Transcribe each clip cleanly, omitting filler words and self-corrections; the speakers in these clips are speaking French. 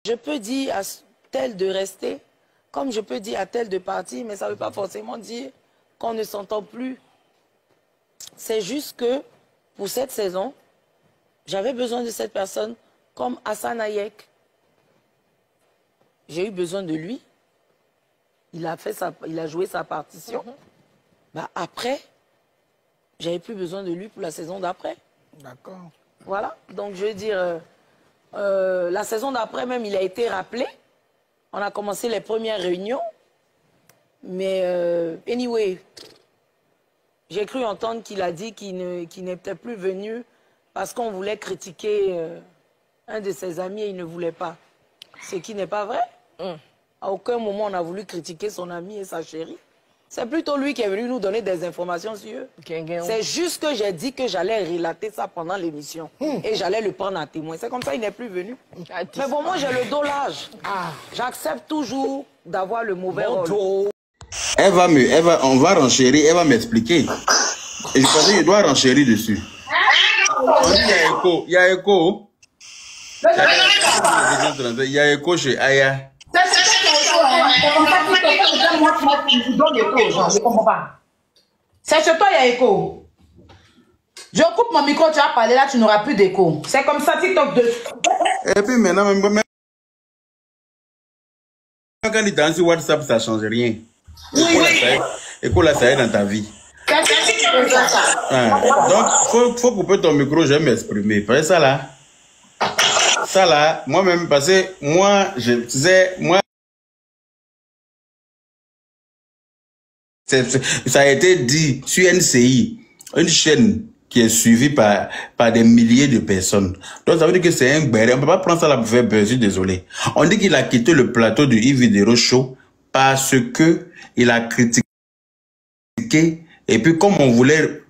Je peux dire à tel de rester, comme je peux dire à tel de partir, mais ça ne veut pas forcément dire qu'on ne s'entend plus. C'est juste que, pour cette saison, j'avais besoin de cette personne comme Hassan Hayek. J'ai eu besoin de lui. Il a joué sa partition. Bah, après, j'avais plus besoin de lui pour la saison d'après. D'accord. Voilà. Donc, je veux dire, la saison d'après même, il a été rappelé. On a commencé les premières réunions. Mais, anyway, j'ai cru entendre qu'il a dit qu'il n'était plus venu parce qu'on voulait critiquer un de ses amis et il ne voulait pas. Ce qui n'est pas vrai. À aucun moment, on a voulu critiquer son ami et sa chérie. C'est plutôt lui qui est venu nous donner des informations sur eux. C'est juste que j'ai dit que j'allais relater ça pendant l'émission. Et j'allais le prendre à témoin. C'est comme ça qu'il n'est plus venu. Mais bon, moi, j'ai le dos large. J'accepte toujours d'avoir le mauvais rôle. On va renchérir, elle va m'expliquer. Et je pensais que je dois renchérir dessus. Il y a écho. Il y a écho chez Aya. C'est comme ça que tu donnes l'écho, je comprends pas. C'est chez toi, il y a écho. Je coupe mon micro, tu vas parler là, tu n'auras plus d'écho. C'est comme ça, TikTok 2. Et puis maintenant, même quand il est sur WhatsApp, ça ne change rien. Écho là, ça aide dans ta vie. Donc, faut couper ton micro, je vais m'exprimer. Parce que ça là, moi-même, parce que moi, je disais, moi, ça a été dit sur NCI, une chaîne qui est suivie par des milliers de personnes. Donc ça veut dire que c'est un béret. On ne peut pas prendre ça là pour faire peur, je suis désolé. On dit qu'il a quitté le plateau du Yves Vidéo Show parce que il a critiqué. Et puis comme on voulait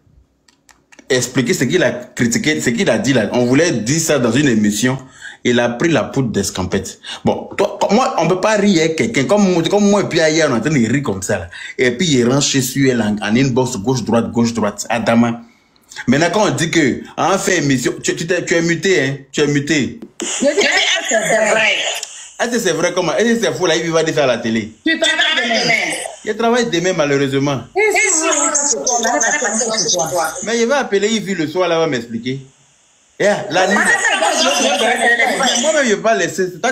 expliquer ce qu'il a critiqué, ce qu'il a dit là, on voulait dire ça dans une émission. Il a pris la poudre d'escampette. Bon, toi, moi, on ne peut pas rire avec quelqu'un. Comme moi, et puis hier, on est en train de rire comme ça. Là. Et puis, il rentre chez elle en inbox, gauche-droite. Adama. Maintenant, quand on dit que, on fait émission, tu es muté, hein? Tu es muté. Je dis, est-ce que c'est vrai? Est-ce que c'est vrai comment? Est-ce que c'est fou là? Il va dire ça à la télé. Tu travailles demain. Il travaille demain, malheureusement. Mais il va appeler Yves le soir, là, il va m'expliquer. Yeah, la nuit. Moi-même, je ne vais pas laisser. Toi,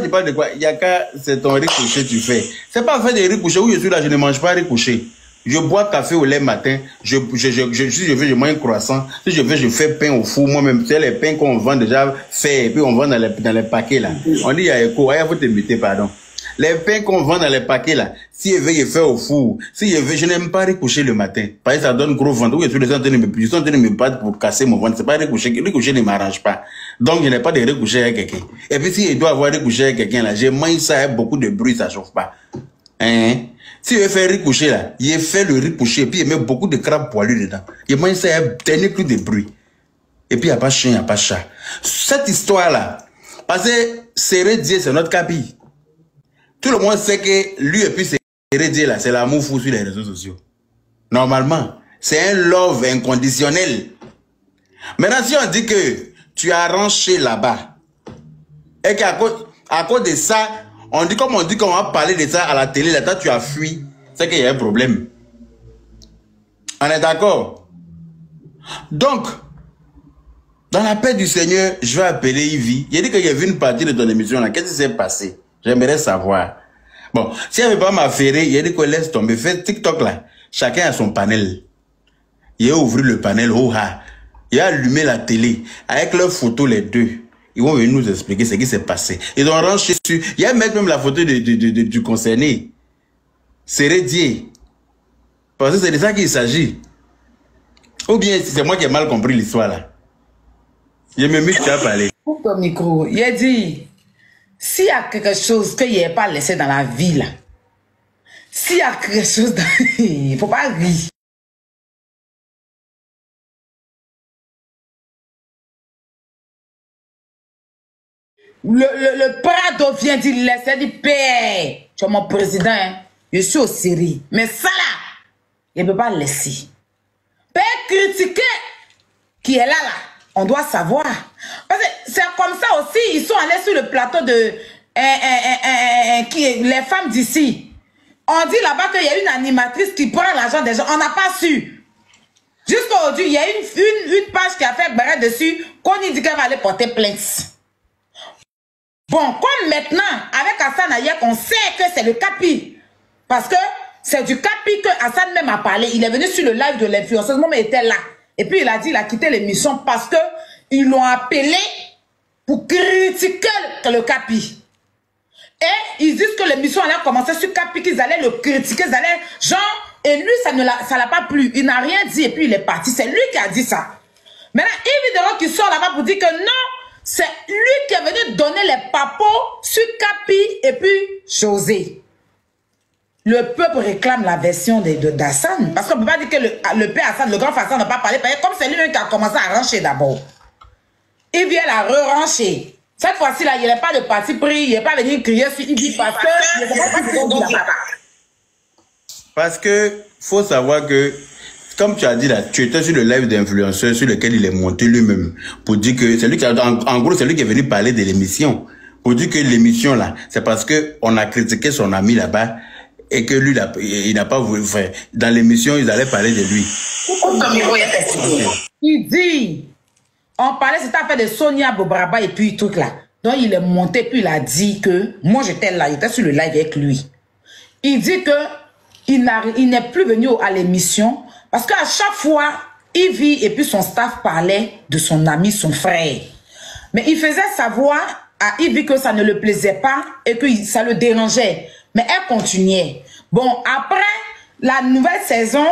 tu parles de quoi? Il y a qu'à, c'est ton riz couché, tu fais. C'est pas faire des riz couchés. Où je suis là, je ne mange pas riz couché. Je bois café au lait matin. Si je veux, je mange un croissant. Si je veux, je fais pain au four. Moi-même, c'est les pains qu'on vend déjà faits. Et puis, on vend dans les paquets, là. On dit, il y a écho. Il faut te muter, pardon. Les pains qu'on vend dans les paquets là, si je veux, je fais au four. Si je veux, je n'aime pas recoucher le matin. Parce que ça donne gros ventre. Oui, je suis en train de me battre pour casser mon ventre. C'est pas recoucher. Recoucher ne m'arrange pas. Donc, je n'ai pas de recoucher avec quelqu'un. Et puis, si je dois avoir recouché avec quelqu'un là, je mange ça avec beaucoup de bruit, ça chauffe pas. Hein? Si je veux faire recoucher là, je fais le recoucher et puis je mets beaucoup de crabes poilus dedans. Je mange ça avec dernier coup de bruit. Et puis, il n'y a pas chien, il n'y a pas chat. Cette histoire là, parce que Serré Dieu, c'est notre capi. Tout le monde sait que lui et puis Serré là, c'est l'amour fou sur les réseaux sociaux. Normalement, c'est un love inconditionnel. Maintenant, si on dit que tu as ranché là-bas, et qu'à cause de ça, on dit comme on dit qu'on va parler de ça à la télé, là, toi tu as fui, c'est qu'il y a un problème. On est d'accord? Donc, dans la paix du Seigneur, je vais appeler Ivy. Il a dit qu'il y avait une partie de ton émission là. Qu'est-ce qui s'est passé? J'aimerais savoir. Bon, si elle ne veut pas m'affairer, il a dit qu'on laisse tomber. Fait TikTok là. Chacun a son panel. Il a ouvert le panel. Oh, ha. Il a allumé la télé. Avec leurs photos, les deux. Ils vont venir nous expliquer ce qui s'est passé. Ils ont ranché dessus. Il y a même la photo du concerné. C'est Dieu. Parce que c'est de ça qu'il s'agit. Ou bien c'est moi qui ai mal compris l'histoire là. Je me mets, tu as parlé. Coupe ton micro. Il a dit, s'il y a quelque chose qu'il n'y a pas laissé dans la vie là, s'il y a quelque chose dans... il ne faut pas rire. Le Prado vient d'y laisser, dit, père, tu es mon président, hein? Je suis au Syrie. Mais ça là, il ne peut pas laisser. Père critiquer qui est là, on doit savoir. Parce que c'est comme ça aussi, ils sont allés sur le plateau les femmes d'ici. On dit là-bas qu'il y a une animatrice qui prend l'argent des gens. On n'a pas su. Jusqu'aujourd'hui, il y a une page qui a fait barrer dessus qu'on dit qu'elle va aller porter plainte. Bon, comme maintenant, avec Hassan Ayek, on sait que c'est le Capi. Parce que c'est du Capi que Hassan même a parlé. Il est venu sur le live de l'influenceuse, moi, il était là. Et puis il a dit, il a quitté l'émission parce que ils l'ont appelé pour critiquer le Capi. Et ils disent que l'émission allait commencer sur Capi, qu'ils allaient le critiquer, ils allaient, genre, et lui, ça l'a pas plu. Il n'a rien dit et puis il est parti. C'est lui qui a dit ça. Maintenant, Yves Dero qui sort là-bas pour dire que non, c'est lui qui est venu donner les papos sur Capi et puis José. Le peuple réclame la version d'Hassan. Parce qu'on ne peut pas dire que le père Hassan, le grand Hassan n'a pas parlé. Comme c'est lui qui a commencé à rancher d'abord. Il vient la re-rancher. Cette fois-ci, là, il n'y a pas de parti pris. Il n'est pas venu crier sur Ibi parce que... Parce que faut savoir que, comme tu as dit là, tu étais sur le live d'influenceur sur lequel il est monté lui-même. Pour dire que c'est lui qui a, en gros, c'est lui qui est venu parler de l'émission. Pour dire que l'émission là, c'est parce que on a critiqué son ami là-bas. Et que lui, il n'a pas voulu faire. Dans l'émission, ils allaient parler de lui. Il dit, on parlait, c'était affaire de Sonia Bobraba et puis truc là. Donc il est monté, puis il a dit que, moi j'étais là, il était sur le live avec lui. Il dit que il n'est plus venu à l'émission parce qu'à chaque fois, Ivy et puis son staff parlaient de son ami, son frère. Mais il faisait savoir à Ivy que ça ne le plaisait pas et que ça le dérangeait. Mais elle continuait. Bon, après la nouvelle saison,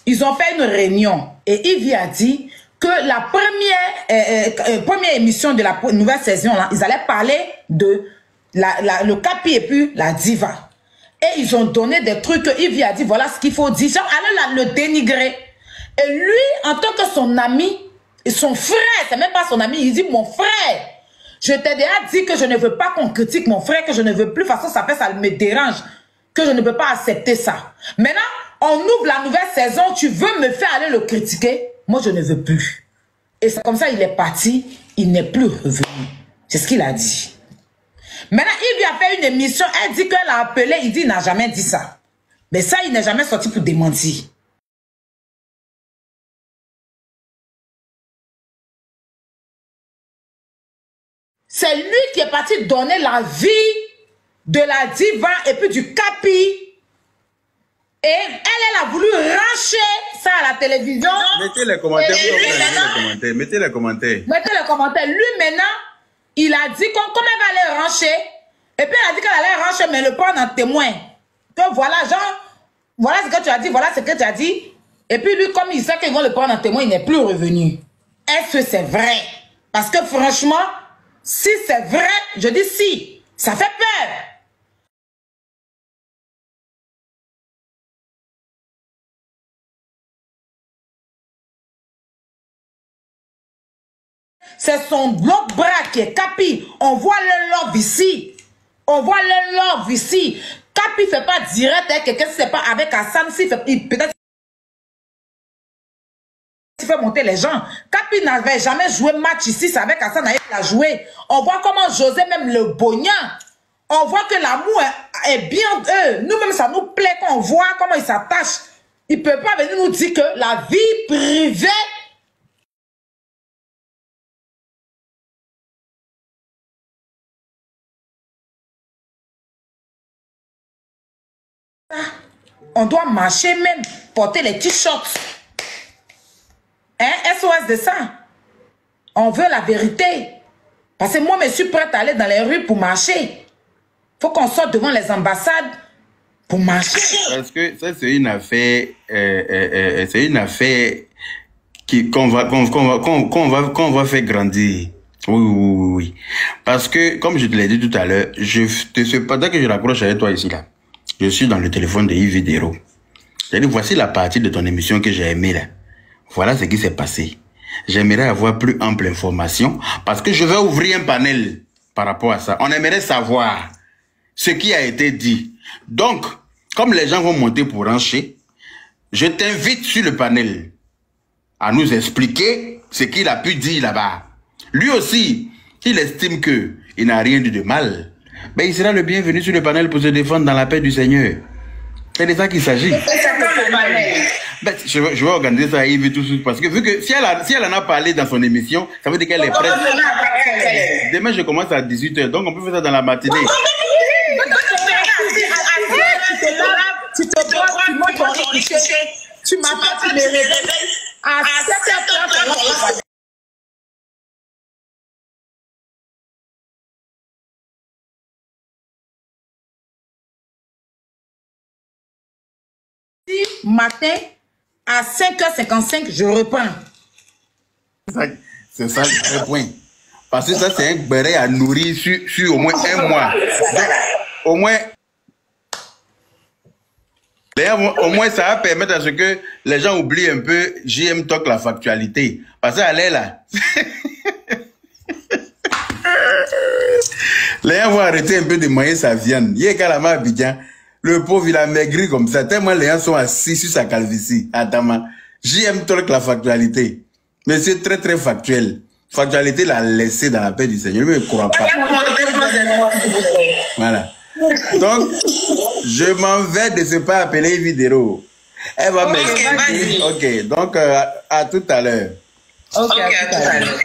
ils ont fait une réunion. Et Ivy a dit que la première émission de la nouvelle saison, là, ils allaient parler de le Capi et puis la diva. Et ils ont donné des trucs que Ivy a dit, voilà ce qu'il faut dire. Genre, allez le dénigrer. Et lui, en tant que son ami, et son frère, c'est même pas son ami, il dit, mon frère, je t'ai déjà dit que je ne veux pas qu'on critique mon frère, que je ne veux plus, de toute façon, ça me dérange, que je ne peux pas accepter ça. Maintenant, on ouvre la nouvelle saison, tu veux me faire aller le critiquer? Moi, je ne veux plus. Et c'est comme ça, il est parti, il n'est plus revenu. C'est ce qu'il a dit. Maintenant, il lui a fait une émission, elle dit qu'elle a appelé, il dit, il n'a jamais dit ça. Mais ça, il n'est jamais sorti pour démentir. C'est lui qui est parti donner la vie de la diva et puis du Capi. Et elle a voulu rancher ça à la télévision. Mettez les commentaires. Mettez les commentaires. Mettez les commentaires. Lui, maintenant, il a dit comme elle va aller rancher. Et puis elle a dit qu'elle allait rancher, mais le prendre en témoin. Que voilà, genre, voilà ce que tu as dit, voilà ce que tu as dit. Et puis lui, comme il sait qu'ils vont le prendre en témoin, il n'est plus revenu. Est-ce que c'est vrai? Parce que franchement, si c'est vrai, je dis si, ça fait peur. C'est son l'autre bras qui est Capi. On voit le love ici. On voit le love ici. Capi ne fait pas direct avec quelqu'un, c'est pas avec Hassan. Peut-être il fait monter les gens. Capi n'avait jamais joué match ici, c'est avec Hassan qu'il a joué. On voit comment José, même le Bognan, on voit que l'amour est bien. Nous-mêmes, ça nous plaît quand on voit comment il s'attache. Il ne peut pas venir nous dire que la vie privée. On doit marcher même, porter les t-shirts. Hein, SOS de ça. On veut la vérité. Parce que moi, je suis prête à aller dans les rues pour marcher. Il faut qu'on sorte devant les ambassades pour marcher. Parce que ça, c'est une affaire... c'est une affaire qu'on va faire grandir. Oui. Parce que, comme je te l'ai dit tout à l'heure, pendant que je raccroche avec toi ici, là, je suis dans le téléphone de Yves Dero. J'ai dit, voici la partie de ton émission que j'ai aimée là. Voilà ce qui s'est passé. J'aimerais avoir plus ample information parce que je vais ouvrir un panel par rapport à ça. On aimerait savoir ce qui a été dit. Donc, comme les gens vont monter pour rancher, je t'invite sur le panel à nous expliquer ce qu'il a pu dire là-bas. Lui aussi, il estime qu'il n'a rien dit de mal. Ben, il sera le bienvenu sur le panel pour se défendre dans la paix du Seigneur. C'est de ça qu'il s'agit. Ben, je vais organiser ça à Yves tout de suite parce que vu que si elle en a parlé dans son émission, ça veut dire qu'elle est prête. Demain, je commence à 18h, donc on peut faire ça dans la matinée. Tu te vois, tu montes ton cliché, tu m'appelles, tu me réveilles. À 7h30, matin, à 5h55, je reprends. C'est ça le vrai point. Parce que ça, c'est un béret à nourrir sur au moins un mois. Donc, au moins, ça va permettre à ce que les gens oublient un peu JM Talk, la factualité. Parce qu'elle est là. Les gens vont arrêter un peu de manger sa viande. Il y a carrément Abidjan. Le pauvre, il a maigri comme ça. Tellement les gens sont assis sur sa calvitie. Attends, JM Talk, la factualité. Mais c'est très, très factuel. Factualité l'a laissé dans la paix du Seigneur. Je ne crois pas. Voilà. Donc, je m'en vais de ce pas appeler vidéo. Elle va m'expliquer. Ok, donc à tout à l'heure. Ok, à tout à l'heure.